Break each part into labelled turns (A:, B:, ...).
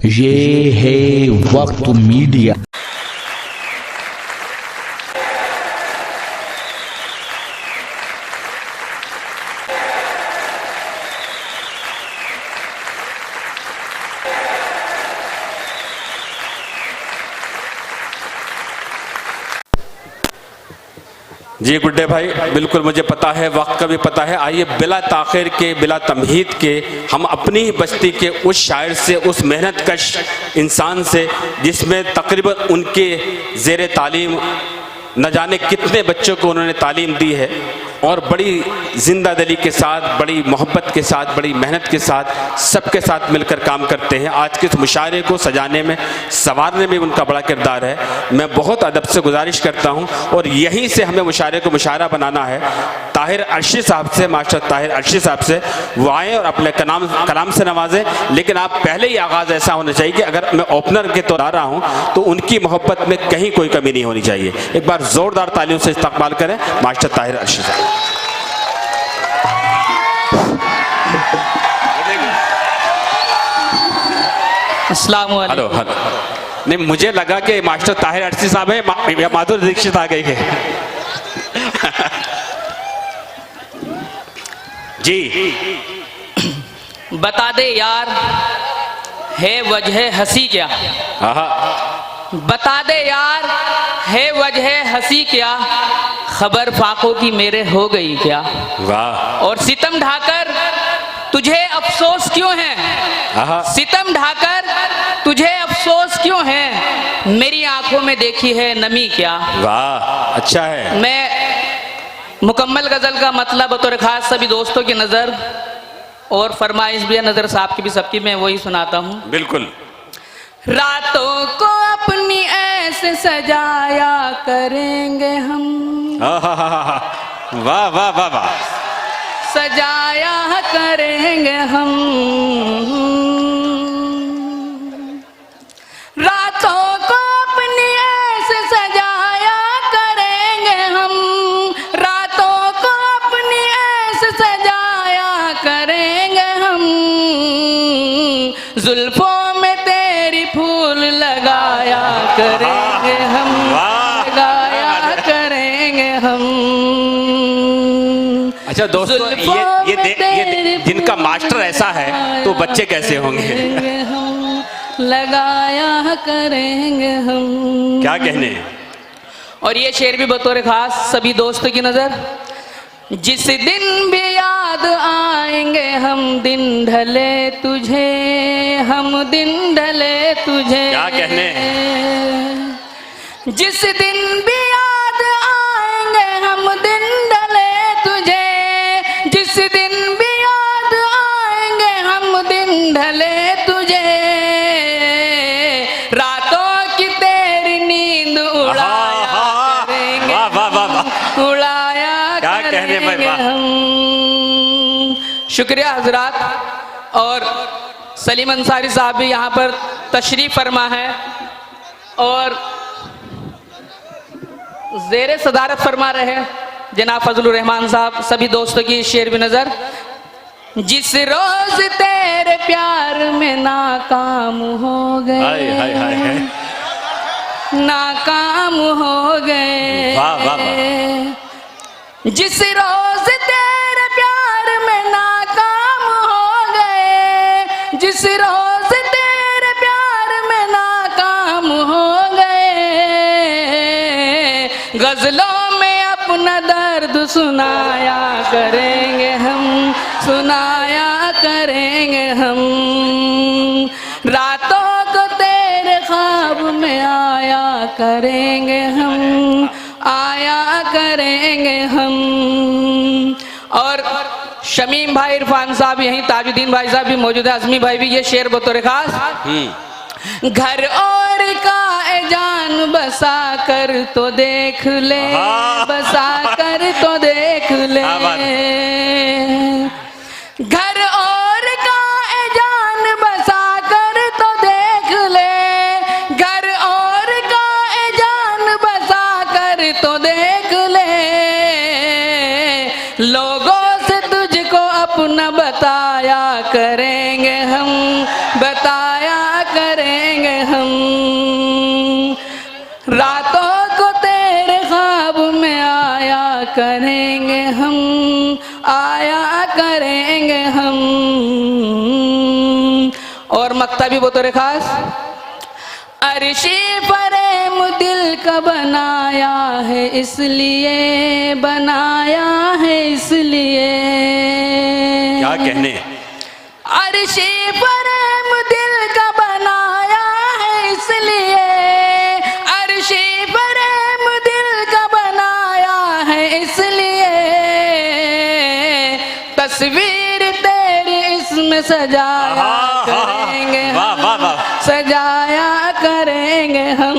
A: ये है वक्त मीडिया।
B: जी गुड्डे भाई, बिल्कुल मुझे पता है, वक्त का भी पता है। आइए बिला ताखिर के, बिला तमहीद के हम अपनी ही बस्ती के उस शायर से, उस मेहनत कश इंसान से जिसमें तकरीबन उनके ज़ेर तालीम न जाने कितने बच्चों को उन्होंने तालीम दी है और बड़ी जिंदा दिली के साथ, बड़ी मोहब्बत के साथ, बड़ी मेहनत के साथ, सबके साथ मिलकर काम करते हैं। आज के इस मुशायरे को सजाने में, संवारने में उनका बड़ा किरदार है। मैं बहुत अदब से गुजारिश करता हूं और यहीं से हमें मुशायरे को मुशायरा बनाना है। ताहिर अर्शी साहब से, मास्टर ताहिर अर्शी साहब से वो आएँ और अपने कलाम से नवाजें। लेकिन आप पहले ही आगाज़ ऐसा होना चाहिए कि अगर मैं ओपनर के तौर आ रहा हूँ तो उनकी मोहब्बत में कहीं कोई कमी नहीं होनी चाहिए। एक बार ज़ोरदार तालियों से इस्तकबाल करें मास्टर ताहिर अर्शी साहब।
C: अस्सलाम वालेकुम।
B: Hello hello. नहीं, मुझे लगा कि मास्टर ताहिर अर्शी साहब है, माधुरी दीक्षित आ गई है। जी
C: बता दे यार, है वजह हंसी क्या? बता दे यार, है वजह हंसी क्या? खबर फाकों की मेरे हो गई क्या?
B: वाह।
C: और सितम ढाकर तुझे अफसोस क्यों है? सितम ढाकर तुझे अफसोस क्यों है? मेरी आंखों में देखी है नमी क्या?
B: वाह, अच्छा है।
C: मैं मुकम्मल गजल का मतलब बतौर खास सभी दोस्तों की नजर और फरमाइश भी है, नजर साहब की भी, सबकी, मैं वही सुनाता हूँ।
B: बिल्कुल।
C: रातों को अपनी ऐसे सजाया करेंगे हम।
B: वाह वाह वाह वाह।
C: सजाया करेंगे हम, रातों को अपनी ऐसे सजाया करेंगे हम, रातों को अपनी ऐसे सजाया करेंगे हम, जुल्फों में तेरी फूल लगाया करेंगे हम, लगाया करेंगे हम।
B: अच्छा दोस्तों, ये जिनका मास्टर ऐसा है तो बच्चे कैसे होंगे?
C: लगाया करेंगे हम।
B: क्या कहने।
C: और ये शेर भी बतौर खास सभी दोस्तों की नजर। जिस दिन भी याद आएंगे हम, दिन ढले तुझे, हम दिन ढले तुझे।
B: क्या कहने।
C: जिस दिन भी याद आएंगे हम, दिन ढले तुझे, जिस दिन भी याद आएंगे हम, दिन ढले तुझे, रातों की तेरी नींद उड़ाया करेंगे, उड़ाया करेंगे हम। शुक्रिया हजरात। और सलीम अंसारी साहब भी यहाँ पर तशरीफ फरमा है और ज़ेरे सदारत फरमा रहे हैं जनाब फजलुर रहमान साहब। सभी दोस्तों की शेर भी नजर। जिस रोज तेरे प्यार में नाकाम हो गए, नाकाम हो गए, जिस रोज तेरे प्यार में नाकाम हो गए, जिस रोज तेरे प्यार में नाकाम हो गए, गजलों में अपना दर्द सुनाया करेंगे हम, सुनाया करेंगे हम, रातों को तेरे ख्वाब में आया करेंगे हम, आया करेंगे हम। और शमीम भाई, इरफान साहब यहीं, ताजुद्दीन भाई साहब भी मौजूद है, अज़मी भाई भी। ये शेर बतौर खास। घर और का जान बसा कर तो देख ले, बसा कर तो देख ले, घर और का जान बसा कर तो देख ले, घर और का जान बसा कर तो देख ले, लोगों से तुझको अपना बताया करेंगे हम, बताया कर करेंगे हम, रातों को तेरे ख्वाब में आया करेंगे हम, आया करेंगे हम। और मक्तबी बतौर खास, अर्शी प्रेम दिल का बनाया है इसलिए, बनाया है इसलिए।
B: क्या कहने,
C: अर्शी प्रेम दिल का बनाया है इसलिए, अर्शी प्रेम दिल का बनाया है इसलिए, तस्वीर तेरी इसमें सजाया करेंगे हम, सजाया करेंगे हम।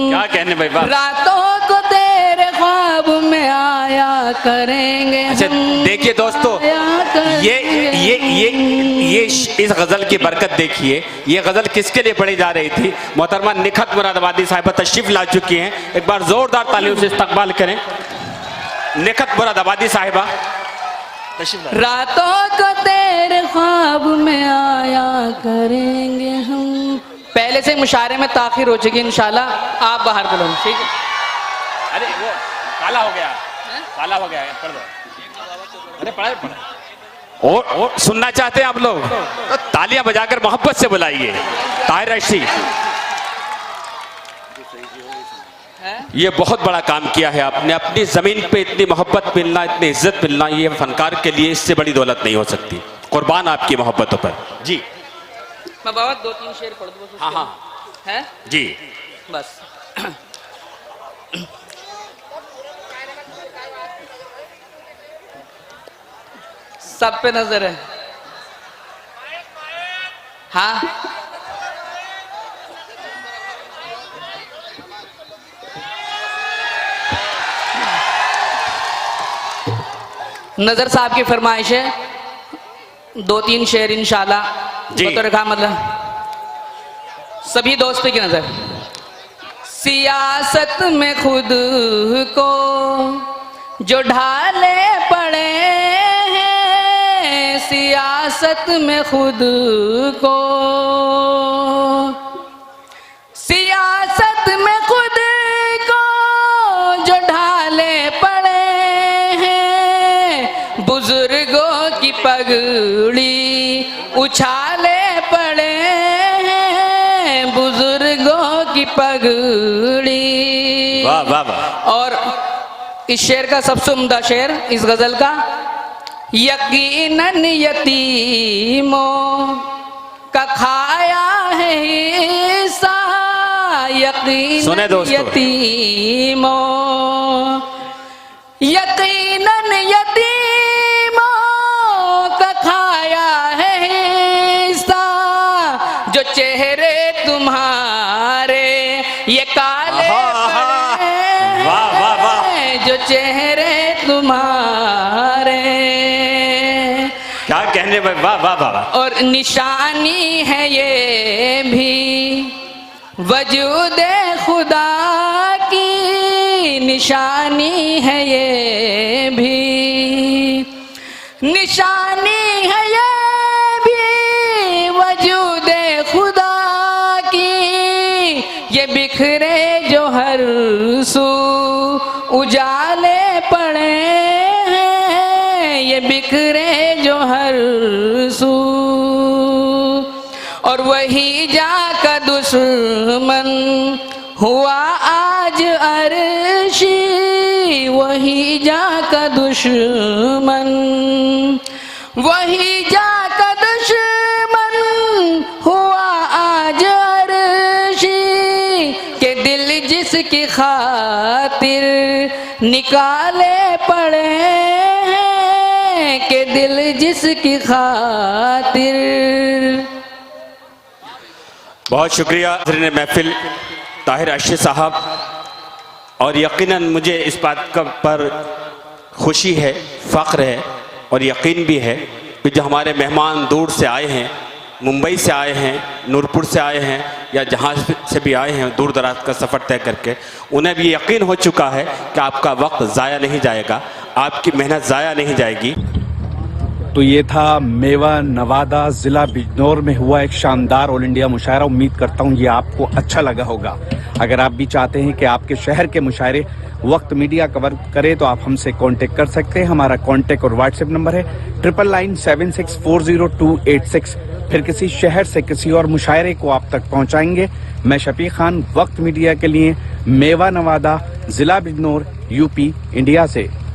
B: क्या कहने भाई, वाह।
C: रातों को तेरे ख्वाब में आया करेंगे।
B: अच्छा देखिए दोस्तों, ये इस गजल की बरकत देखिए। ये गजल किसके लिए पढ़ी जा रही थी? मोहतरमा निखत मुरादाबादी साहिबा तशरीफ ला चुकी हैं। एक बार जोरदार तालियों से इस्तकबाल करें निखत मुरादाबादी साहिबा।
C: रातों को तेरे ख्वाब में आया करेंगे हम। पहले से मुशारे में ताखिर हो चुकी, इंशाल्लाह आप बाहर बोलो, ठीक है?
B: अरे वो काला हो गया, काला हो गया, पढ़ दो। अरे पढ़ा और सुनना चाहते हैं आप लोग तो तालियां बजाकर मोहब्बत से बुलाइए ताहिर अर्शी। ये बहुत बड़ा काम किया है आपने, अपनी जमीन पे इतनी मोहब्बत मिलना, इतनी इज्जत मिलना, ये फनकार के लिए इससे बड़ी दौलत नहीं हो सकती। कुर्बान आपकी मोहब्बतों पर जी।
C: मैं बाबा 2-3 शेर पढ़ दूँ?
B: हाँ हाँ
C: है
B: जी,
C: बस। सब पे नजर है। हाँ नजर साहब की फरमाइश है, 2-3 शेर इंशाल्लाह
B: जी।
C: तो रखा, मतलब सभी दोस्तों की नजर। सियासत में खुद को जो ढाले पड़े हैं, सियासत में खुद को, सियासत में खुद को जो ढाले पड़े हैं, बुजुर्गों की पगड़ी उछाले पड़े हैं, बुजुर्गों की पगड़ी।
B: वाह वाह वाह।
C: और इस शेर का सबसे उम्दा शेर इस गजल का, यकीनन यतीमों का खाया है हिस्सा, यकीनन यतीमों, यकीनन यतीमों का खाया है हिस्सा, जो चेहरे तुम्हारे ये काले जो चेहरे तुम्हारे।
B: क्या कहने भाई, वाह वाह वाह।
C: और निशानी है ये भी वजूद खुदा की, निशानी है ये भी, निशानी है ये भी वजूद खुदा की, ये बिखरे जो हर सू उजाले पड़े हैं, ये बिखरे जो हर सू। और वही जाका दुश्मन हुआ आज अर्शी, वही जाका दुश्मन, वही जाका दुश्मन हुआ आज अर्शी, के दिल जिसकी खातिर निकाले पड़े हैं, के दिल जिसकी खातिर।
B: बहुत शुक्रिया नाज़रीन महफिल ताहिर अर्शी साहब। और यकीनन मुझे इस बात का पर खुशी है, फ़ख्र है और यकीन भी है कि जो हमारे मेहमान दूर से आए हैं, मुंबई से आए हैं, नूरपुर से आए हैं या जहाँ से भी आए हैं दूर दराज का सफ़र तय करके, उन्हें भी यकीन हो चुका है कि आपका वक्त ज़ाया नहीं जाएगा, आपकी मेहनत ज़ाया नहीं जाएगी।
D: तो ये था मेवा नवादा जिला बिजनौर में हुआ एक शानदार ऑल इंडिया मुशायरा। उम्मीद करता हूँ ये आपको अच्छा लगा होगा। अगर आप भी चाहते हैं कि आपके शहर के मुशायरे वक्त मीडिया कवर करे तो आप हमसे कांटेक्ट कर सकते हैं। हमारा कांटेक्ट और व्हाट्सएप नंबर है 9997640286। फिर किसी शहर से किसी और मुशायरे को आप तक पहुंचाएंगे। मैं शफीक खान, वक्त मीडिया के लिए, मेवा नवादा, जिला बिजनौर, यूपी, इंडिया से।